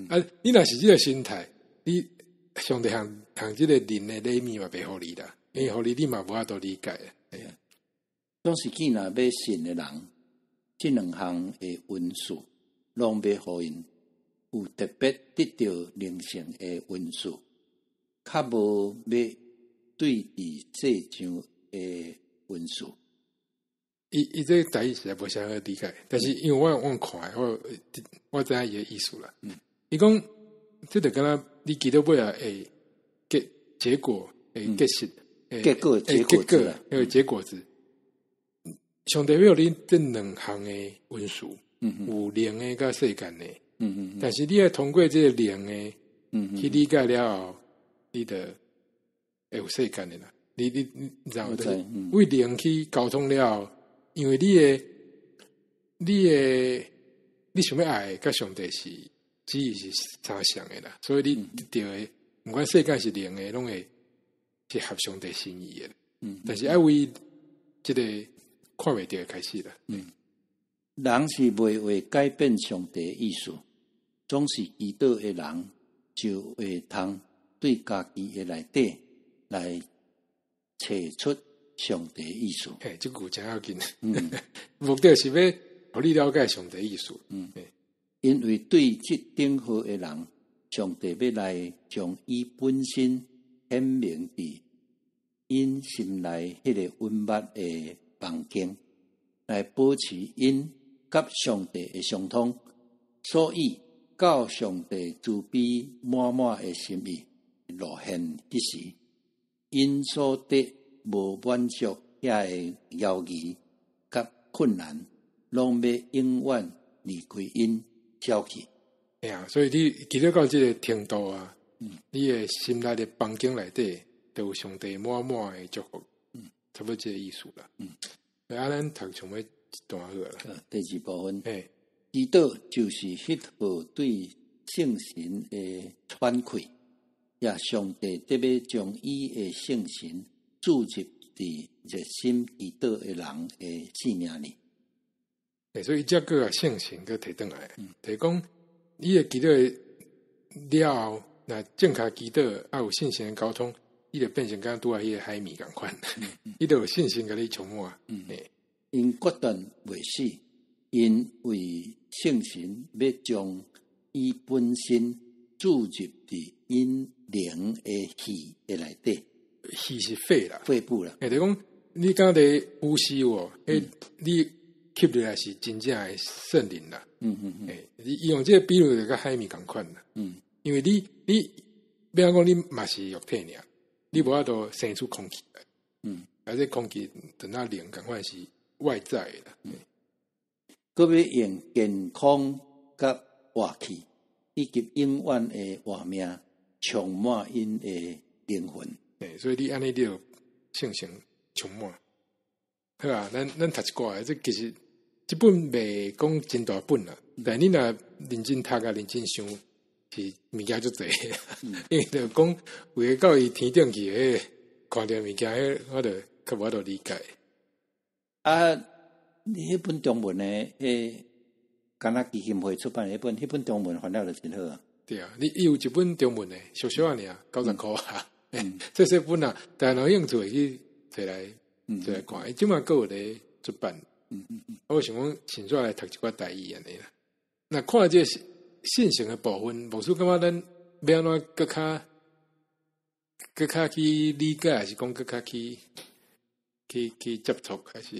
啊，你若是即個心態，你上帝行即個人嘅禮物嘛，袂互你啦，因為互你嘛無法度理解。總是見若要信嘅人，即兩項嘅恩賜，攏要互因有特別得到靈性嘅恩賜，較無要對治世上嘅恩賜。伊這個字實在無啥好理解，但是因為我看我知影伊個意思啦。伊講即就敢若你祈禱尾啊，會結果會結實，結果有結果子。上帝要你這兩項嘅恩賜，有靈嘅甲世間嘅。但是你要通過這個靈嘅去理解了後，你就會有世間嘅啦。你知道嗎？為靈去溝通了後，因為你想要愛甲上帝是旨意是相像嘅啦，所以你就會唔管世間是靈嘅，攏會是合上帝心意嘅。但是要為這個看袂到開始啦。人是袂會改變上帝意思，總是祈禱嘅人就會通對家己嘅內底來找出上帝意思。這句真要緊。目的是要互你了解上帝意思。因為對這等好嘅人，上帝要來將伊本身顯明佇因心內迄個溫密嘅房間，來保持因甲上帝嘅相通，所以到上帝慈悲滿滿嘅心意露現之時，因所得無滿足遐個猶豫甲困難，攏要永遠離開因消去。所以你祈禱到這個程度啊，你嘅心內嘅房間內底都有上帝滿滿嘅祝福，差不多這個意思啦。咱讀上尾一段好啦。第二部分，祈禱就是迄號對聖神嘅喘氣，也上帝特別將伊嘅聖神注入佇熱心祈禱嘅人嘅生命裡。所以這個聖神個提轉來，就是講你嘅祈禱了後，那正確祈禱啊有聖神嘅溝通，伊就變成剛拄啊迄個海綿咁款，伊就有聖神甲你充滿。因決定袂死，因為聖神要將伊本身注入佇因靈嘅氣嘅內底，氣是肺啦，肺部啦。就是講你剛才呼吸喎，你吸入來是真正嘅聖靈啦。你用這個比喻就甲海綿咁款啦。因為你比方讲你嘛是肉体尔，你无法度生出空气来，而且空气等它冷，赶快是外在的。佮要用健康甲活气，以及永远的活命，充满因的灵魂。所以你安尼你就性情充满，好啊。咱读一寡，这其实这本未讲真大本啦，但你若认真读啊，认真想，是物件足侪，因为就讲为了到伊天顶去，看到物件，我就较无法度理解。啊，迄本中文的，敢若基金会出版的迄本中文翻了就真好啊。对啊，你有一本中文的，小小啊尔，90块啊。这本啊，但有兴趣去摕来看。即马还有咧出版。我想讲，先出来读一寡台语安尼啦。那看这性情的部分，无说感觉咱要安怎更较去理解，还是讲更较去接触，还是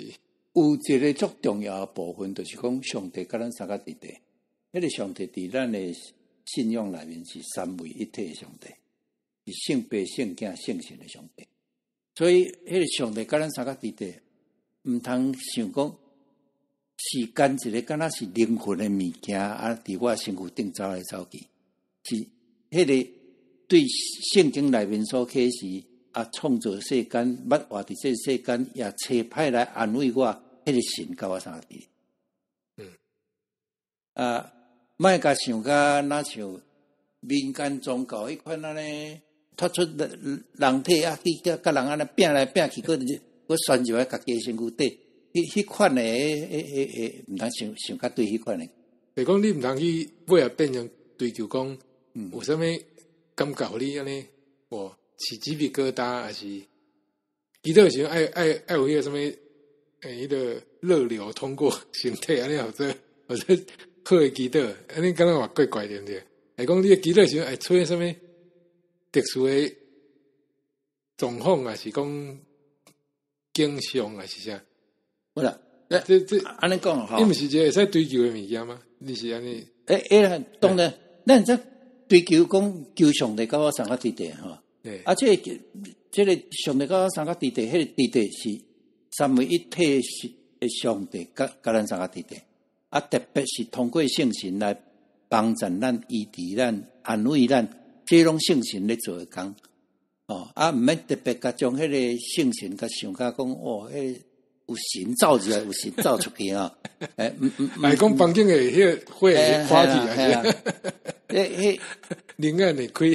有一个足重要的部分，就是讲上帝甲咱三个伫地。迄个上帝伫咱的信仰内面是三位一体的上帝。是圣父、圣子、圣神的上帝，所以迄个上帝甲咱三个伫地，毋通想讲时间一个敢若是灵魂的物件啊，伫我身躯顶走来走去，是迄个对圣经内面所启示啊，创造世间，捌活伫这世间，也找派来安慰我，迄个神甲我三个伫。莫甲想甲若像民间宗教迄款安尼。突出人体啊，去甲人安尼拼来拼去，佮旋入来家己身躯底，迄款诶，毋通想较对迄款诶。就是讲你毋通去尾啊变成追求讲，有啥物感觉互你安尼，起鸡皮疙瘩，还是祈祷时爱有迄个啥物迄个热流通过身体安尼，或者好诶祈祷，安尼敢若话怪怪对毋对？是讲你诶祈祷时会出现啥物？特殊的状况啊，是讲景象啊，是啥？不啦，这安尼讲吼，你毋是一个会使追求的物件吗？你是安尼？当然，咱这追求讲求上帝甲我三个伫地吼，这个上帝甲我三个伫地，迄个伫地是三位一体的上帝甲咱三个伫地，啊，特别是通过圣神来帮助咱、医治咱、安慰咱。这拢圣神咧做工，毋免特别甲将迄个圣神甲想甲讲，迄有神走入来，有神走出去啊！来讲房间诶，迄个火会花起来，灵感会开。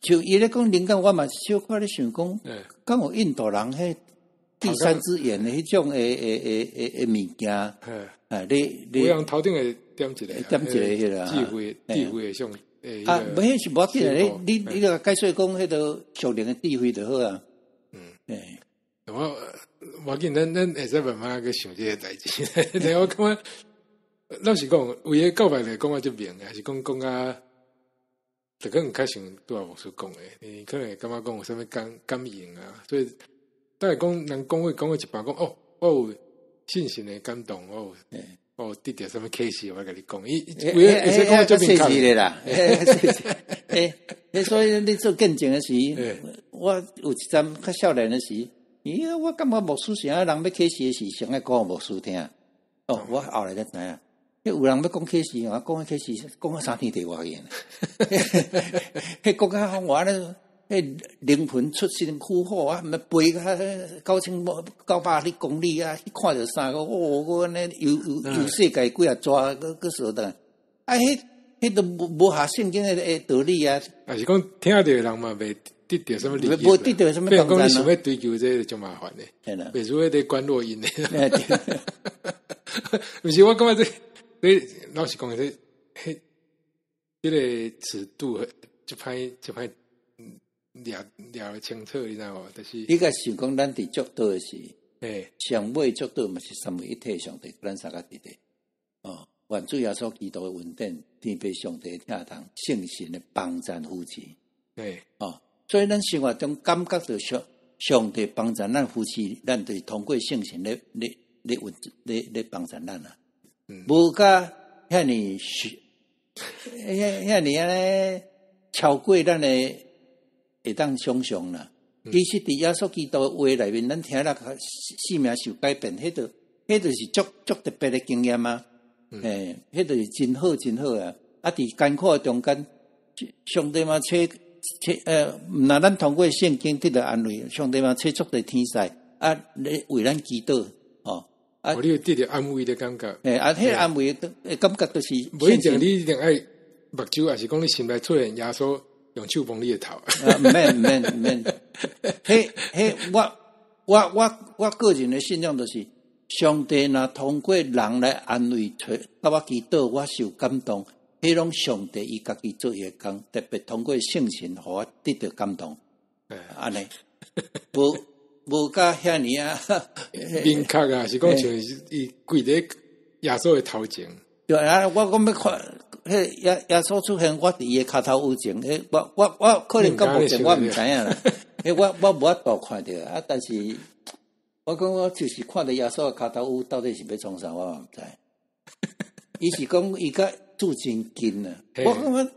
就伊咧讲灵感，我嘛小可咧想讲，敢有印度人迄第三只眼诶迄种诶物件，你有人头顶会点一个，迄个智慧诶像。迄是无要紧诶，你个解说讲迄个属灵诶智慧就好啊。我要紧，咱会使慢慢去想这个代志。但我感觉，老实讲，为个告白来讲，我就明，还是讲啊，就可能较像拄啊牧师讲诶，你可能会感觉讲有啥物感应啊，所以等下讲人讲话一半讲我有信心诶感动得到什么启示？我甲你讲，有些讲就明确啦。所以你做见证的时，我有一阵较少年的时，我感觉牧师啥人要启示的时，先爱讲牧师听。我后来才知影，有人要讲启示，我讲启示，讲3天地外嘅。迄国家我咧。灵魂出神枯火啊！飞9,900公里啊！一看到3个，我安尼游世界几啊抓个所的，迄都无下圣经的道理啊！啊是讲听到的人嘛，未得到什么利益，无得到什么。比如讲你想要追求这个就麻烦嘞，比如迄个关落音嘞。不是我感觉这老实讲这个尺度就歹。了清楚，你知道无？就是你个想讲，咱伫足道是，上尾足道嘛是三位一体上帝，咱三个伫地。原主耶稣基督的恩典，天父上帝听堂，圣神的帮助扶持。所以咱生活中感觉到上帝帮助咱扶持，咱就是通过圣神咧帮助咱啊。无甲遐尼安尼。超过咱的会当想象啦。其实伫耶稣基督话内面，咱听了生命受改变，迄就是足特别的经验啊！迄就是真好真好啊！啊，伫艰苦中间，上帝嘛毋那咱通过圣经得到安慰，上帝嘛找足的天使啊，来为咱祈祷哦。啊，你有得到安慰的感觉。迄安慰的感觉就是，不一定你一定爱目睭，还是讲你心内出现耶稣用手碰你的头。毋免。我个人的信仰就是，上帝若通过人来安慰甲我祈祷，我受感动，迄种上帝伊家己做伊的工，特别通过圣神，互我得到感动。安尼，无甲遐尼啊，明确啊，是讲像伊跪伫耶稣的头前。对啊，我要看。耶稣出现，我伫伊个骹頭有情，我可能到目前我毋知影啦，我無法度看到啊，但是我講我就是看到耶穌個骹頭有到底是要創啥，我嘛毋知。伊是講伊甲住真近啊，我感覺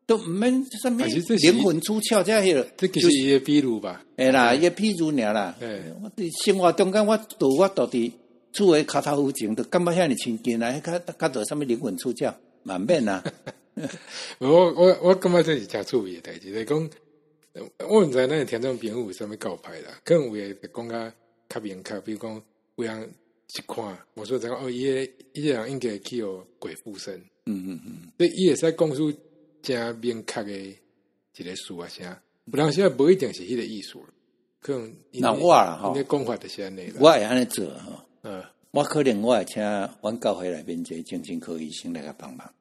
都毋免啥物靈魂出竅遮迄個，這就是伊個比喻吧？啦，伊個比喻爾啦。我伫生活中間，我到伫厝個骹頭有情，就感覺遐尼親近啊，較多啥物靈魂出竅。萬免啊！我感覺這是真趣味的代誌。就是講，我毋知咱的聽眾朋友有啥物教派啦，可能有誒講較明確，比如講有人一看，我說這個哦，伊個人應該去有鬼附身。所以伊會使講出真明確誒一個事啊啥，有當時啊無一定是迄個意思，可能那我啦吼，因為講法就是安尼啦。我會安尼做吼。我可能我會請阮教會內面一個精神科醫生來甲幫忙。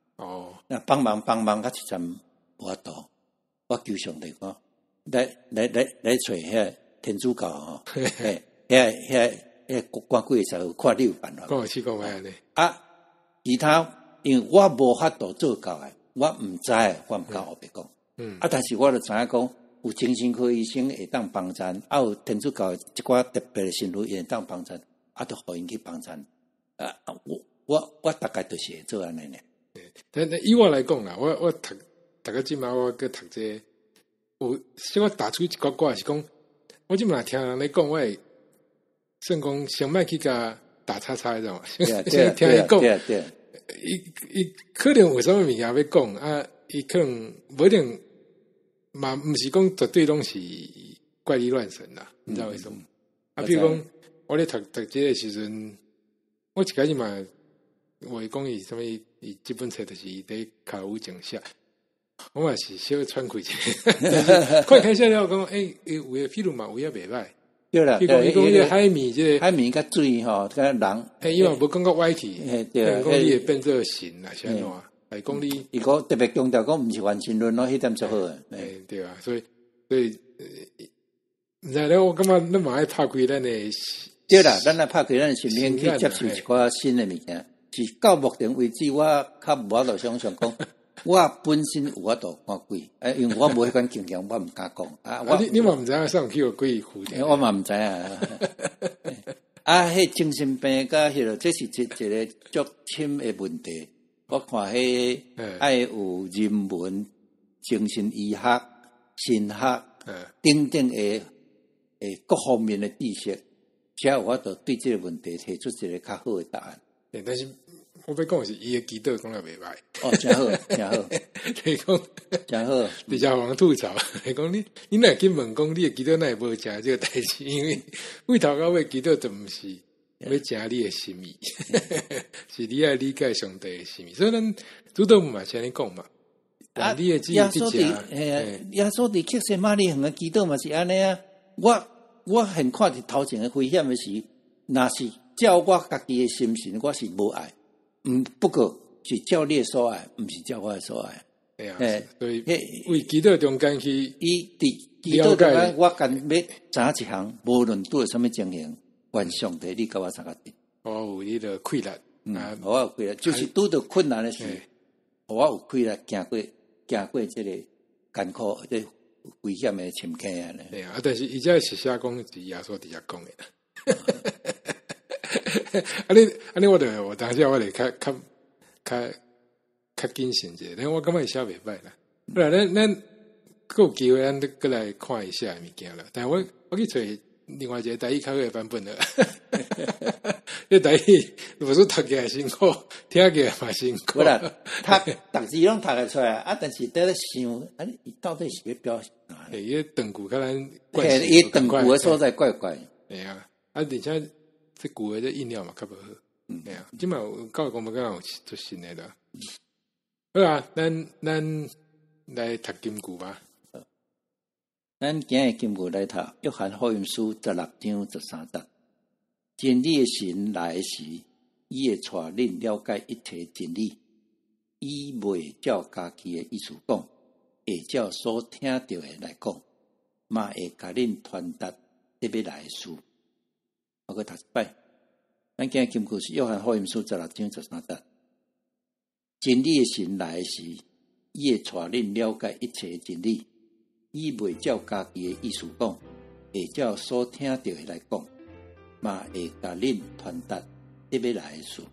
那幫忙甲一陣無法度，我求上帝講，來找遐天主教吼，遐關幾個時候看你有辦法。講安尼。啊，其他因為我無法度做教的，我毋知，我毋敢後邊講。但是我就知影講，有精神科醫生會當幫襯，有天主教一寡特別的信徒會當幫襯。都互因去幫襯啊！我大概就是會做安尼呢。但以我來講啦，我讀個即馬我去讀這個，有小我打出一個卦是講，我即馬聽人咧講，我會算講先莫去甲打叉叉，知道嗎？先聽伊講，伊可能有啥物物件要講啊？伊可能無一定嘛，毋是講絕對攏是怪力亂神啦，你知道為什麼？啊，比如講。我咧讀這個時陣，我一開始嘛，我講伊啥物，伊這本冊就是伊喺骹有情寫，我嘛是小喘氣者，快開寫了講，有誒譬如嘛，有也袂歹，對啦，伊講伊個海綿，即個海綿甲水吼，甲人，伊嘛無講到歪去，講你會變做神啊，是安怎？係講你，伊個特別強調講，毋是完全論咯，迄點最好誒。對啊，所以，毋知咧，我感覺咱嘛愛拍開咱誒。對啦，咱來拍開咱心靈去接受一寡新的物件，是到目前為止，我較無法度想象講，我本身有法度看鬼，因為我無迄款經驗，我毋敢講。你嘛毋知影上去有鬼附的？我嘛毋知啊。迄精神病甲迄個，這是一個足深的問題。我看迄愛有人文、精神醫學、神學等等的各方面的知識。才有法度對這個問題提出一個較好的答案。但是我要講的是，伊的祈禱講得袂歹。真好，真好。你講真好，比較互人吐槽。你講你哪去問講你的祈禱哪會無誠這個代志？因為為頭到尾祈禱就毋是要誠你的心意，是你愛理解上帝的心意。所以咱主禱嘛，像你講嘛，你的耶穌佇克西馬尼園的祈禱嘛是安尼啊，我很看佇頭前的危險的是，若是照我家己的心神，我是無愛，不過是照你所愛，毋是照我所愛。所以為祈禱中間去，伊佇祈禱中間，我干要知一項，無論拄有啥物情形，願上帝你甲我參加啲。我有你的氣力，我有氣力，就是拄到困難的事，我有氣力行過這個艱苦、這危險的深坑啊！對啊，但是伊這是寫講是耶穌佇遐講的啦。安尼我當時我哋較謹慎者，但我感覺伊寫袂歹啦。好啦，咱还有机会，咱再来看一下物件啦。但我去找另外一个台语较好的版本了。这台语有时读起来辛苦，听起来嘛辛苦。不啦，逐字拢读得出来啊，但是在咧想，伊到底是要表现啥？伊个长句甲咱，伊长句的所在怪怪。系啊，而且这句的这音调嘛较无好。系啊，即嘛有教育讲要敢有出新的啦。好啊，咱来读金句吧。咱今日金句来读《约翰福音书》16章13节。真理的神来的时，伊会带恁了解一切真理。伊袂照家己的意思讲，会照所听到的来讲，嘛会甲恁传达得要来的事。我搁读一摆。咱今日金句是《约翰福音书》16章13节。真理的神来的时，伊会带恁了解一切真理。伊袂照家己的意思讲，会照所听到的来讲，嘛会甲恁传达得要来的事。